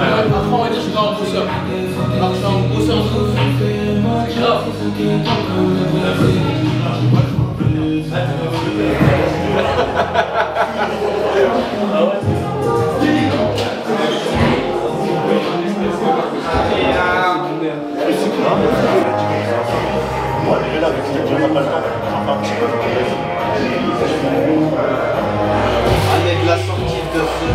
Après, on va dire que je suis en pousseur. Alors, je suis en pousseur de ouf. Grave. Avec la sortie de ce...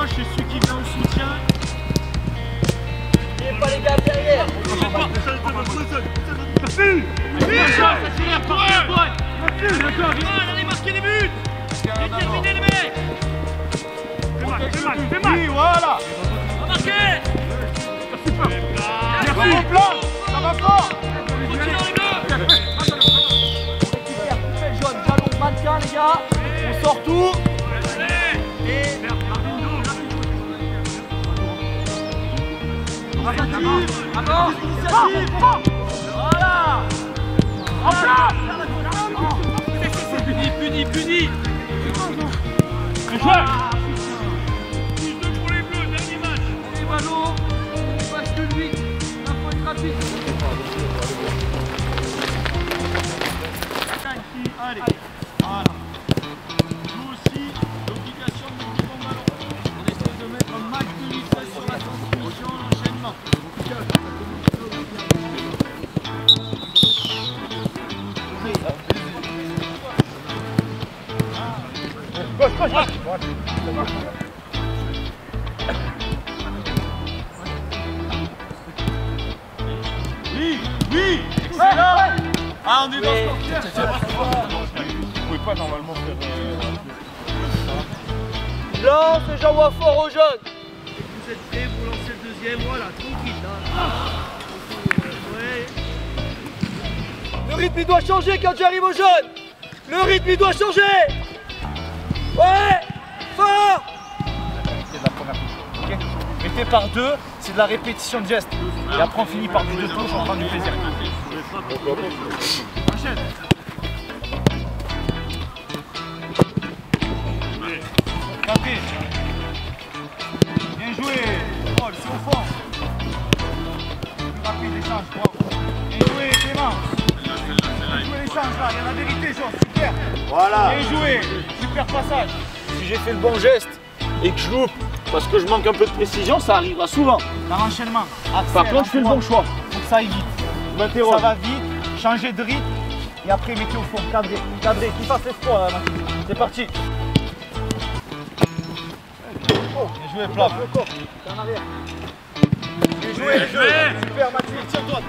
C'est celui qui vient au soutien. N'oubliez pas les gars derrière. Allez marquer les buts. Déterminez les mecs. Fais mal. Oui, voilà. On va marquer. Merci. Ça va fort. Continue dans les bleus. Récupère, coupé jaune, jalon, mannequin les gars. On sort tout. Avance, initiative. Voilà. En place. Puni. C'est joué. Plus deux pour les bleus, dernier match. Les ballons, on passe de lui. Il faut être rapide. Allez. Voilà. Nous aussi, l'obligation de mettre le bon ballon. On essaie de mettre un max de vitesse sur la transmission, l'enchaînement. Oui. Excellent. Ah, on est dans ce corner. Vous pouvez pas normalement faire... Lance et j'envoie fort aux jeunes. Vous êtes prêts, vous lancez le deuxième, voilà, tranquille. Ouais. Le rythme il doit changer quand j'arrive aux jeunes. Le rythme il doit changer. Ouais. Fort. C'est de la première touche. Okay, mais fait par deux, c'est de la répétition de gestes. Et après on finit par du deux touches, on prend du plaisir. Enchaîne. Capé. Bien joué. Paul, c'est au fond. Plus rapide l'échange, bravo. Bien joué, Clément. Bien joué l'échange là, il y a la vérité, Jean, super. Voilà. Bien joué, super passage. Si j'ai fait le bon geste et que je loupe parce que je manque un peu de précision, ça arrivera souvent. Dans l'enchaînement. Par contre, je fais le bon choix. Faut que ça aille vite. Je m'interroge. Ça va vite, changer de rythme et après mettez au fond, cadré, qui fasse l'espoir là, Mathieu. C'est parti. Bien joué, Flav. Bien joué, super Mathieu, tire-toi.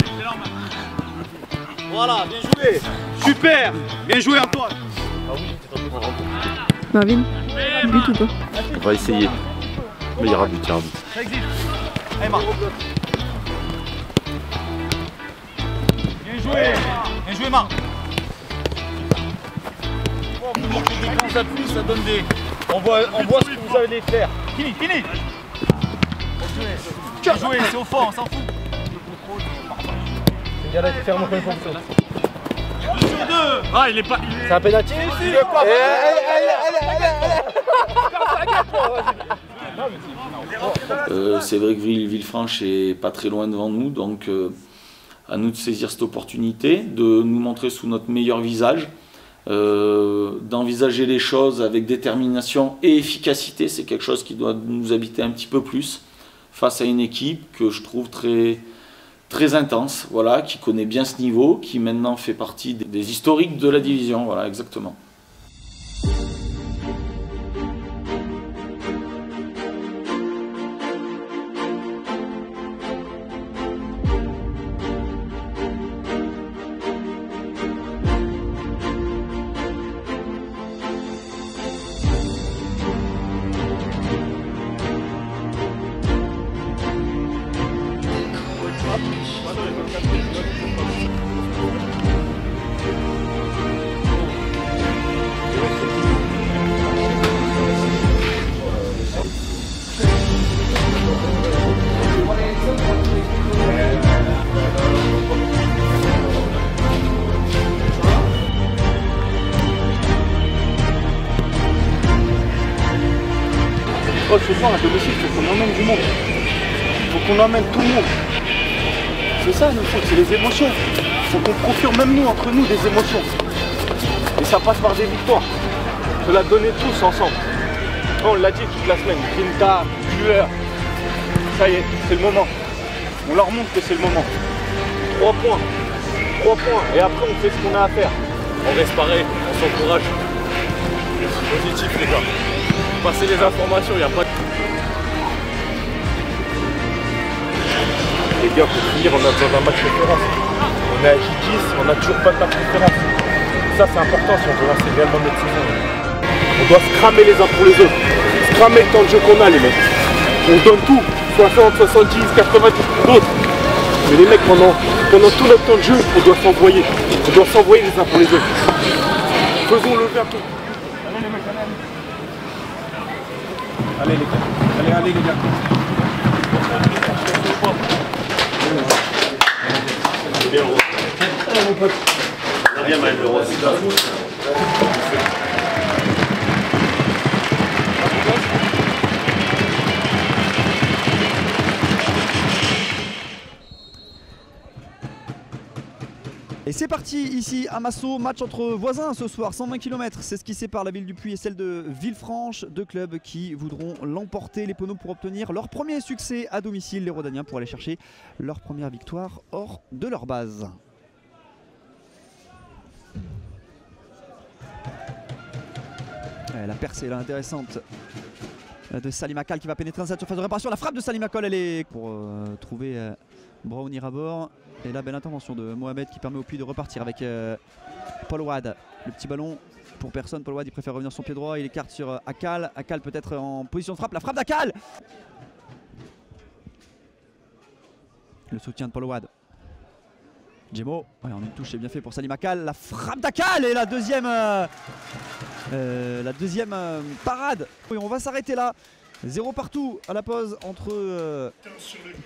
Voilà, bien joué. Super, bien joué Antoine. Marvin, but ou pas? On va essayer. Mais il y aura but, il y aura but. Ça existe. Allez, Marc. Bien joué, Marc. Des grands appuis, ça donne des... On voit ce que vous allez faire. Fini. Bien joué, c'est au fond, on s'en fout. Il y a là qui ferme mon point de fonction. 2 sur 2. Ah, il est pas... C'est un pénalty. C'est vrai que Villefranche est pas très loin devant nous, donc à nous de saisir cette opportunité, de nous montrer sous notre meilleur visage, d'envisager les choses avec détermination et efficacité. C'est quelque chose qui doit nous habiter un petit peu plus face à une équipe que je trouve très intense, voilà, qui connaît bien ce niveau, qui maintenant fait partie des historiques de la division, voilà, exactement. Oh, ce soir à domicile, il faut qu'on emmène du monde. Il faut qu'on emmène tout le monde. C'est ça le foot, c'est les émotions. Il faut qu'on procure même nous, entre nous, des émotions. Et ça passe par des victoires. Il faut la donner tous ensemble. Oh, on l'a dit toute la semaine, Grinta, Tueur. Ça y est, c'est le moment. On leur montre que c'est le moment. 3 points. 3 points. Et après, on fait ce qu'on a à faire. On reste pareil, on s'encourage. Positif, les gars. Passer les informations, il n'y a pas de... Les gars, pour finir, on a besoin d'un match référence. On est à J10, on n'a toujours pas de match référence. Ça, c'est important si on veut lancer réellement notre saison. On doit se cramer les uns pour les autres. Se cramer le temps de jeu qu'on a, les mecs. On donne tout. 60, 70, 90 pour d'autres. Mais les mecs, pendant tout notre temps de jeu, on doit s'envoyer. On doit s'envoyer les uns pour les autres. Faisons lever un peu. Allez les mecs, allez. Allez les gars. Allez les gars. C'est bien le rose. Allez mon pote. On a bien mal le rose. Et c'est parti ici à Massot, match entre voisins ce soir, 120 km. C'est ce qui sépare la ville du Puy et celle de Villefranche, deux clubs qui voudront l'emporter, les Poneaux, pour obtenir leur premier succès à domicile, les Rodaniens pour aller chercher leur première victoire hors de leur base. La percée là intéressante de Salim Akal qui va pénétrer dans cette surface de réparation. La frappe de Salim Akal, elle est pour trouver Brownie Rabor. Et là, belle intervention de Mohamed qui permet au Puy de repartir avec Paul Wad. Le petit ballon pour personne. Paul Wad, il préfère revenir sur son pied droit. Il écarte sur Akal. Akal peut-être en position de frappe. La frappe d'Akal. Le soutien de Paul Wad. Djemo. Ouais, en une touche, c'est bien fait pour Salim Akal. La frappe d'Akal et la deuxième parade. Oui, on va s'arrêter là. 0 partout à la pause entre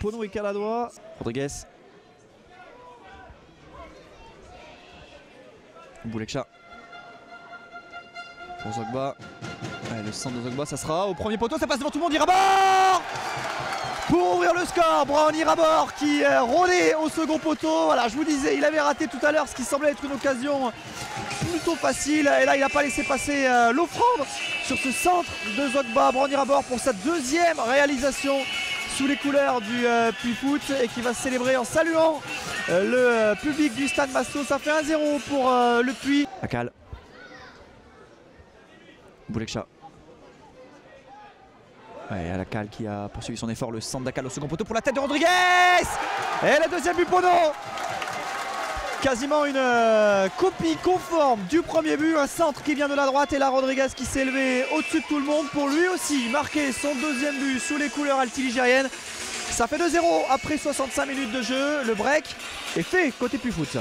Pono et Caladois. Rodriguez. Boulekcha pour Zogba. Allez, le centre de Zogba, ça sera au premier poteau, ça passe devant tout le monde. Irabor pour ouvrir le score. Brownie Rabor qui rôlait au second poteau. Voilà, je vous disais, il avait raté tout à l'heure ce qui semblait être une occasion plutôt facile. Et là, il n'a pas laissé passer l'offrande sur ce centre de Zogba. Brownie Rabor pour sa deuxième réalisation sous les couleurs du Puy Foot et qui va célébrer en saluant le public du stade Massot. Ça fait 1-0 pour le Puy. Akal. Boulekcha. Ouais, Akal qui a poursuivi son effort. Le centre d'Akal au second poteau pour la tête de Rodriguez. Et le deuxième but Pono. Quasiment une copie conforme du premier but. Un centre qui vient de la droite et là Rodriguez qui s'est élevé au-dessus de tout le monde pour lui aussi marquer son deuxième but sous les couleurs altiligériennes. Ça fait 2-0 après 65 minutes de jeu. Le break est fait côté Puy Foot.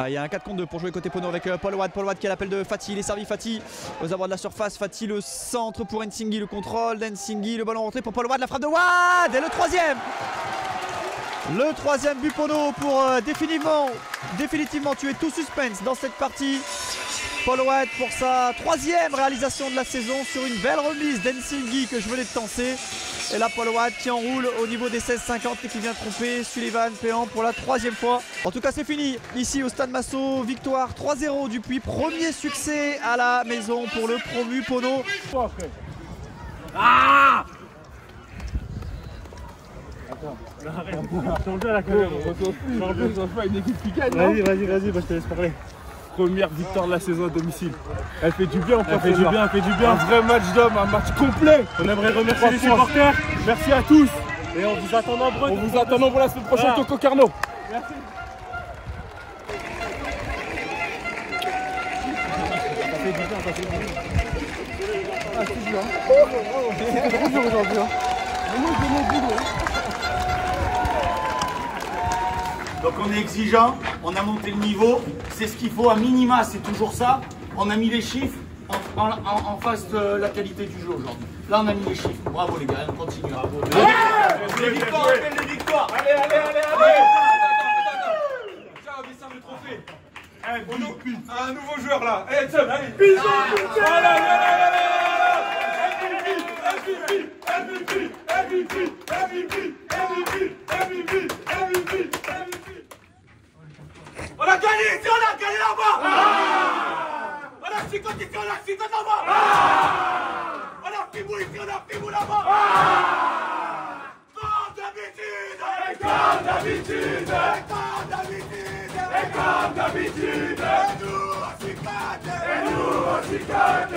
Ah, il y a un 4 contre 2 pour jouer côté Pono avec Paul Wad. Paul Wad qui a l'appel de Fati. Il est servi Fati aux abords de la surface. Fati le centre pour Nsinghi. Le contrôle d'Nsinghi. Le ballon rentré pour Paul Wad. La frappe de Wad. Et le troisième. Le troisième but Pono pour définitivement tuer tout suspense dans cette partie. Paul Wad pour sa troisième réalisation de la saison sur une belle remise d'Nsinghi que je venais de tenser. Et là Paul Wad qui enroule au niveau des 16,50 et qui vient tromper Sullivan Péan pour la troisième fois. En tout cas c'est fini ici au stade Massot. Victoire 3-0 du Puy. Premier succès à la maison pour le promu Pono. Ah! Attends, là quand même. On fait une équipe qui gagne. Vas-y, je te laisse parler. Première victoire de la saison à domicile. Elle fait du bien, elle fait du bien. Un vrai match d'homme, un match complet. On aimerait remercier les supporters. Merci à tous. Et on vous attend nombreux. On vous attend nombreux la semaine prochaine, Coco Carnot. Merci. Ça fait du bien, Ah, c'est dur. C'est trop dur aujourd'hui. Donc on est exigeant, on a monté le niveau, c'est ce qu'il faut à minima, c'est toujours ça. On a mis les chiffres en face de la qualité du jeu aujourd'hui. Là on a mis les chiffres, bravo les gars, on continue. Bravo. Les victoires, les victoires. Allez. Tiens, on descend le trophée. surpris. Un nouveau joueur là. Allez, Edson, allez. Bisous. Voilà. MVP. On a gagné ici, on a gagné là-bas. On a chicoté ici, on a chicoté là-bas. On a Fibou ici, on a Fibou là-bas. Comme d'habitude. Et nous on chicote.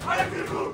Allez, Fibou.